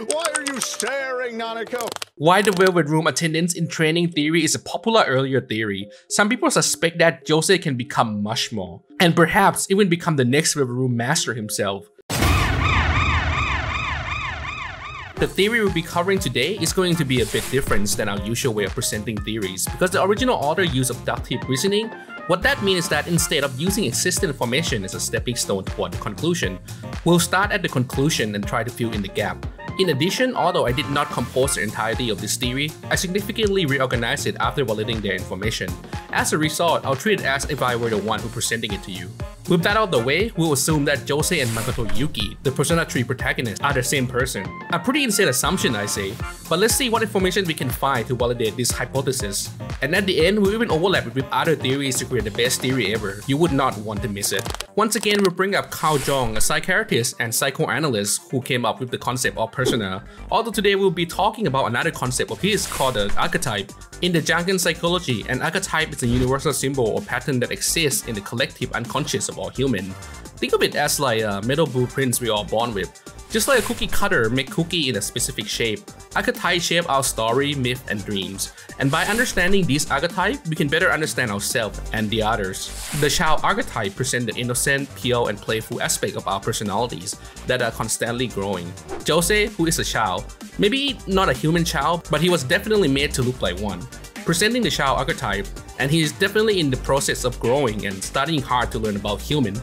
Why are you staring, Nanako? Why the Velvet Room attendance in training theory is a popular earlier theory. Some people suspect that Jose can become much more, and perhaps even become the next Velvet Room master himself. The theory we'll be covering today is going to be a bit different than our usual way of presenting theories because the original author used abductive reasoning. What that means is that instead of using existing information as a stepping stone toward the conclusion, we'll start at the conclusion and try to fill in the gap. In addition, although I did not compose the entirety of this theory, I significantly reorganized it after validating their information. As a result, I'll treat it as if I were the one who presenting it to you. With that out of the way, we'll assume that Jose and Makoto Yuki, the Persona 3 protagonists, are the same person. A pretty insane assumption, I say, but let's see what information we can find to validate this hypothesis. And at the end, we'll even overlap it with other theories to create the best theory ever. You would not want to miss it. Once again, we'll bring up Carl Jung, a psychiatrist and psychoanalyst who came up with the concept of persona. Although today we'll be talking about another concept of his called the archetype. In the Jungian psychology, an archetype is a universal symbol or pattern that exists in the collective unconscious of all humans. Think of it as like metal blueprints we are born with. Just like a cookie cutter make cookie in a specific shape, archetypes shape our story, myth, and dreams. And by understanding these archetypes, we can better understand ourselves and the others. The child archetype presents the innocent, pure, and playful aspect of our personalities that are constantly growing. Jose, who is a child, maybe not a human child, but he was definitely made to look like one, presenting the child archetype, and he is definitely in the process of growing and studying hard to learn about human.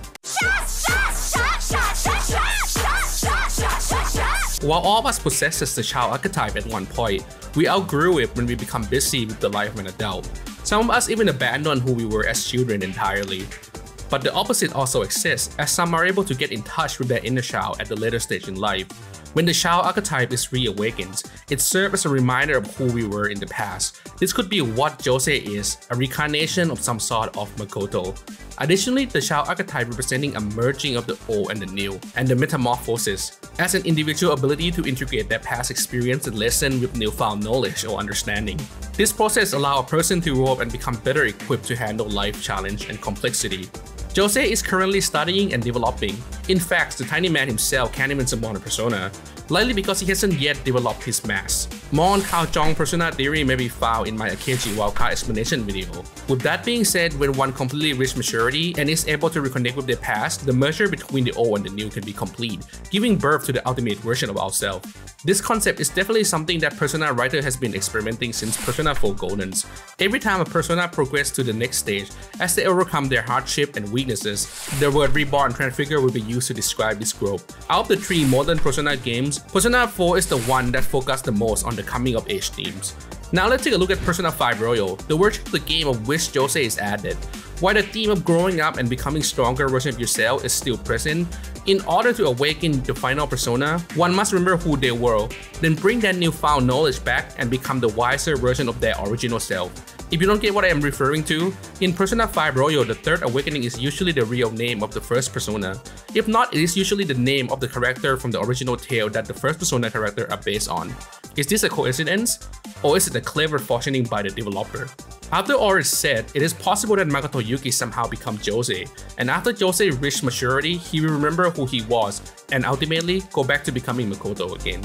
While all of us possesses the child archetype at one point, we outgrew it when we become busy with the life of an adult. Some of us even abandon who we were as children entirely. But the opposite also exists, as some are able to get in touch with their inner child at the later stage in life. When the child archetype is reawakened, it serves as a reminder of who we were in the past. This could be what Jose is, a reincarnation of some sort of Makoto. Additionally, the child archetype representing a merging of the old and the new, and the metamorphosis, as an individual ability to integrate their past experience and lesson with newfound knowledge or understanding. This process allows a person to grow up and become better equipped to handle life challenge and complexity. Jose is currently studying and developing. In fact, the tiny man himself can't even summon a persona, likely because he hasn't yet developed his mask. More on Carl Jung's persona theory may be found in my Akechi Wildcard explanation video. With that being said, when one completely reaches maturity and is able to reconnect with their past, the merger between the old and the new can be complete, giving birth to the ultimate version of ourselves. This concept is definitely something that Persona writer has been experimenting since Persona 4 Goldens. Every time a persona progresses to the next stage, as they overcome their hardship and weaknesses, the word reborn and transfigure will be used to describe this growth. Out of the three modern Persona games, Persona 4 is the one that focuses the most on the coming of age themes. Now let's take a look at Persona 5 Royal, the version of the game of which Jose is added. While the theme of growing up and becoming stronger version of yourself is still present, in order to awaken the final persona, one must remember who they were, then bring that newfound knowledge back and become the wiser version of their original self. If you don't get what I am referring to, in Persona 5 Royal, the third awakening is usually the real name of the first persona. If not, it is usually the name of the character from the original tale that the first persona character are based on. Is this a coincidence? Or is it a clever foreshadowing by the developer? After all is said, it is possible that Makoto Yuki somehow becomes Jose, and after Jose reached maturity, he will remember who he was, and ultimately go back to becoming Makoto again.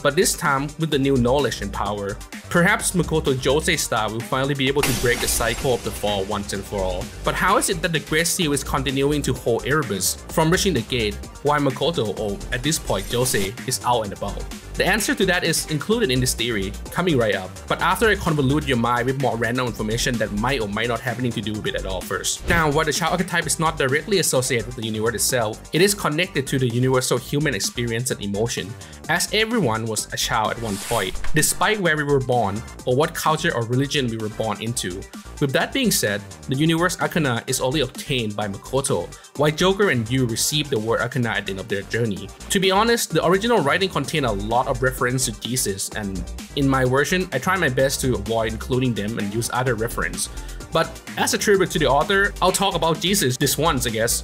But this time with the new knowledge and power. Perhaps Makoto Jose style will finally be able to break the cycle of the fall once and for all. But how is it that the Great Seal is continuing to hold Erebus from reaching the gate, while Makoto, or at this point Jose, is out and about? The answer to that is included in this theory, coming right up. But after I convolute your mind with more random information that might or might not have anything to do with it at all first. Now, while the child archetype is not directly associated with the universe itself, it is connected to the universal human experience and emotion, as everyone was a child at one point, despite where we were born or what culture or religion we were born into. With that being said, the universe arcana is only obtained by Makoto, while Joker and Yu receive the word arcana at the end of their journey. To be honest, the original writing contained a lot of reference to Jesus, and in my version, I try my best to avoid including them and use other reference. But as a tribute to the author, I'll talk about Jesus this once, I guess.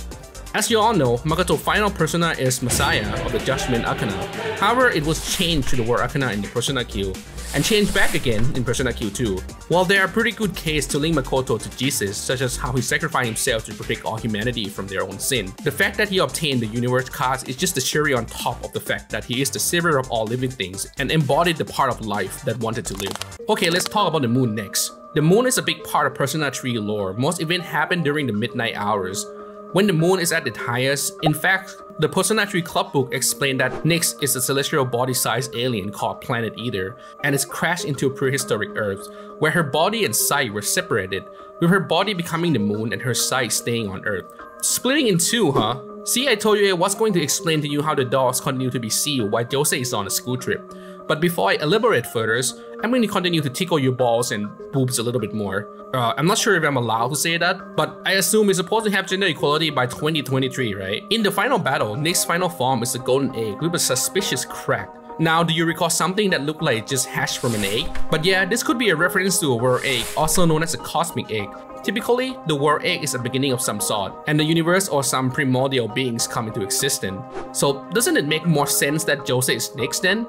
As you all know, Makoto's final persona is Messiah of the Judgment Arcana. However, it was changed to the War Arcana in the Persona Q, and changed back again in Persona Q2. While there are pretty good cases to link Makoto to Jesus, such as how he sacrificed himself to protect all humanity from their own sin, the fact that he obtained the universe cards is just the cherry on top of the fact that he is the savior of all living things and embodied the part of life that wanted to live. Okay, let's talk about the moon next. The moon is a big part of Persona 3 lore. Most events happen during the midnight hours, when the moon is at its highest. In fact, the Persona 3 club book explained that Nyx is a celestial body-sized alien called Planet Eater, and is crashed into a prehistoric Earth, where her body and sight were separated, with her body becoming the moon and her sight staying on Earth. Splitting in two, huh? See, I told you I was going to explain to you how the dolls continue to be sealed while Jose is on a school trip. But before I elaborate further, I'm going to continue to tickle your balls and boobs a little bit more. I'm not sure if I'm allowed to say that, but I assume we're supposed to have gender equality by 2023, right? In the final battle, Nyx's final form is a golden egg with a suspicious crack. Now, do you recall something that looked like it just hatched from an egg? But yeah, this could be a reference to a world egg, also known as a cosmic egg. Typically, the world egg is the beginning of some sort, and the universe or some primordial beings come into existence. So doesn't it make more sense that Jose is Nyx then?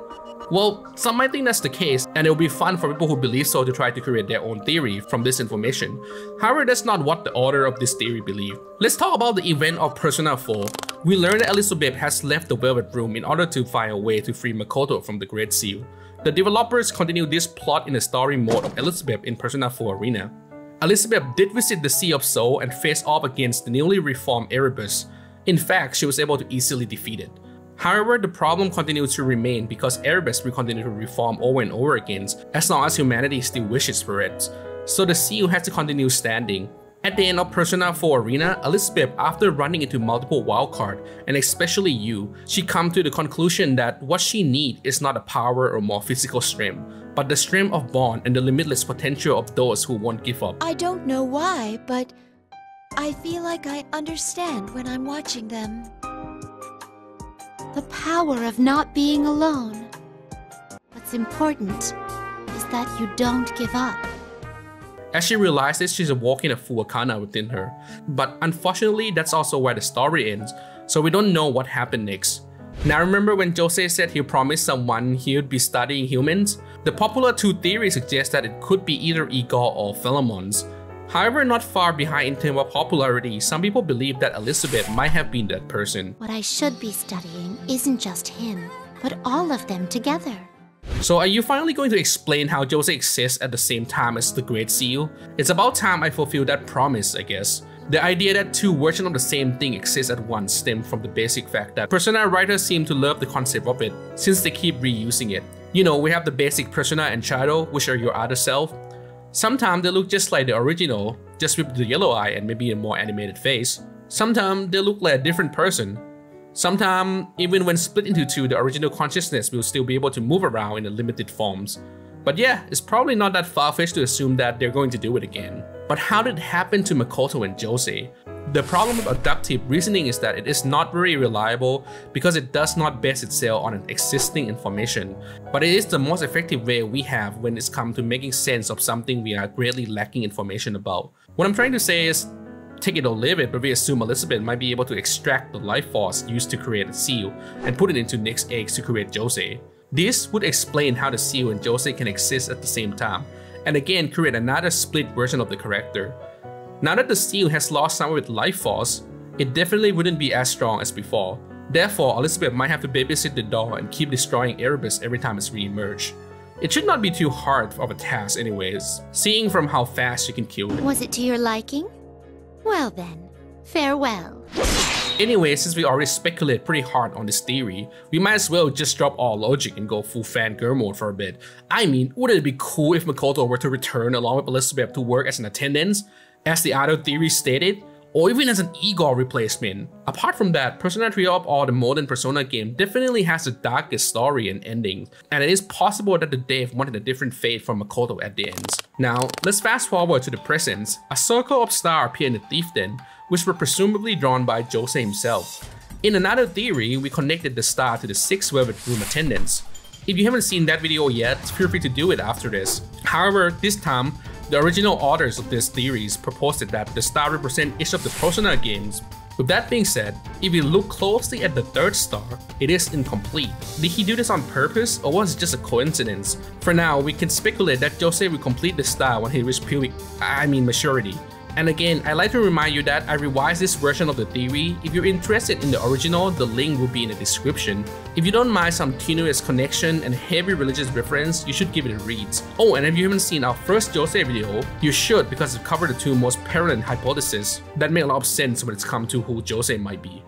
Well, some might think that's the case, and it will be fun for people who believe so to try to create their own theory from this information. However, that's not what the author of this theory believed. Let's talk about the event of Persona 4. We learn that Elizabeth has left the Velvet Room in order to find a way to free Makoto from the Great Seal. The developers continue this plot in the story mode of Elizabeth in Persona 4 Arena. Elizabeth did visit the Sea of Soul and face off against the newly reformed Erebus. In fact, she was able to easily defeat it. However, the problem continues to remain because Erebus will continue to reform over and over again as long as humanity still wishes for it. So the seal has to continue standing. At the end of Persona 4 Arena, Elizabeth, after running into multiple wildcards, and especially you, she comes to the conclusion that what she needs is not a power or more physical strength, but the strength of bond and the limitless potential of those who won't give up. I don't know why, but I feel like I understand when I'm watching them. The power of not being alone. What's important is that you don't give up. As she realizes she's walking a full arcana within her. But unfortunately, that's also where the story ends, so we don't know what happened next. Now remember when Jose said he promised someone he would be studying humans? The popular two theories suggest that it could be either Igor or Philemon's. However, not far behind in terms of popularity, some people believe that Elizabeth might have been that person. What I should be studying isn't just him, but all of them together. So are you finally going to explain how Jose exists at the same time as the Great Seal? It's about time I fulfill that promise, I guess. The idea that two versions of the same thing exist at once stems from the basic fact that Persona writers seem to love the concept of it, since they keep reusing it. You know, we have the basic Persona and Shadow, which are your other self. Sometimes they look just like the original, just with the yellow eye and maybe a more animated face. Sometimes they look like a different person. Sometimes, even when split into two, the original consciousness will still be able to move around in the limited forms. But yeah, it's probably not that far-fetched to assume that they're going to do it again. But how did it happen to Makoto and Jose? The problem with adaptive reasoning is that it is not very reliable because it does not base itself on an existing information. But it is the most effective way we have when it's come to making sense of something we are greatly lacking information about. What I'm trying to say is, take it or leave it, but we assume Elizabeth might be able to extract the life force used to create a seal and put it into Nyx's eggs to create Jose. This would explain how the seal and Jose can exist at the same time, and again create another split version of the character. Now that the seal has lost some of its life force, it definitely wouldn't be as strong as before. Therefore, Elizabeth might have to babysit the doll and keep destroying Erebus every time it's re-emerged. It should not be too hard of a task anyways, seeing from how fast you can kill it. Was it to your liking? Well then, farewell. Anyway, since we already speculate pretty hard on this theory, we might as well just drop all logic and go full fangirl mode for a bit. I mean, wouldn't it be cool if Makoto were to return along with Elizabeth to work as an attendant, as the other theory stated, or even as an Igor replacement? Apart from that, Persona 3 of all the modern Persona game definitely has the darkest story and ending, and it is possible that the dev wanted a different fate for Makoto at the end. Now, let's fast forward to the present. A circle of stars appear in the Thief Den, which were presumably drawn by Jose himself. In another theory, we connected the star to the 6 Velvet Room attendants. If you haven't seen that video yet, feel free to do it after this. However, this time, the original authors of these theories proposed that the star represent each of the Persona games, With that being said, if you look closely at the third star, it is incomplete. Did he do this on purpose, or was it just a coincidence? For now, we can speculate that Jose will complete the star when he reaches maturity. And again, I'd like to remind you that I revised this version of the theory. If you're interested in the original, the link will be in the description. If you don't mind some tenuous connection and heavy religious reference, you should give it a read. Oh, and if you haven't seen our first Jose video, you should, because it covered the two most prevalent hypotheses that make a lot of sense when it's come to who Jose might be.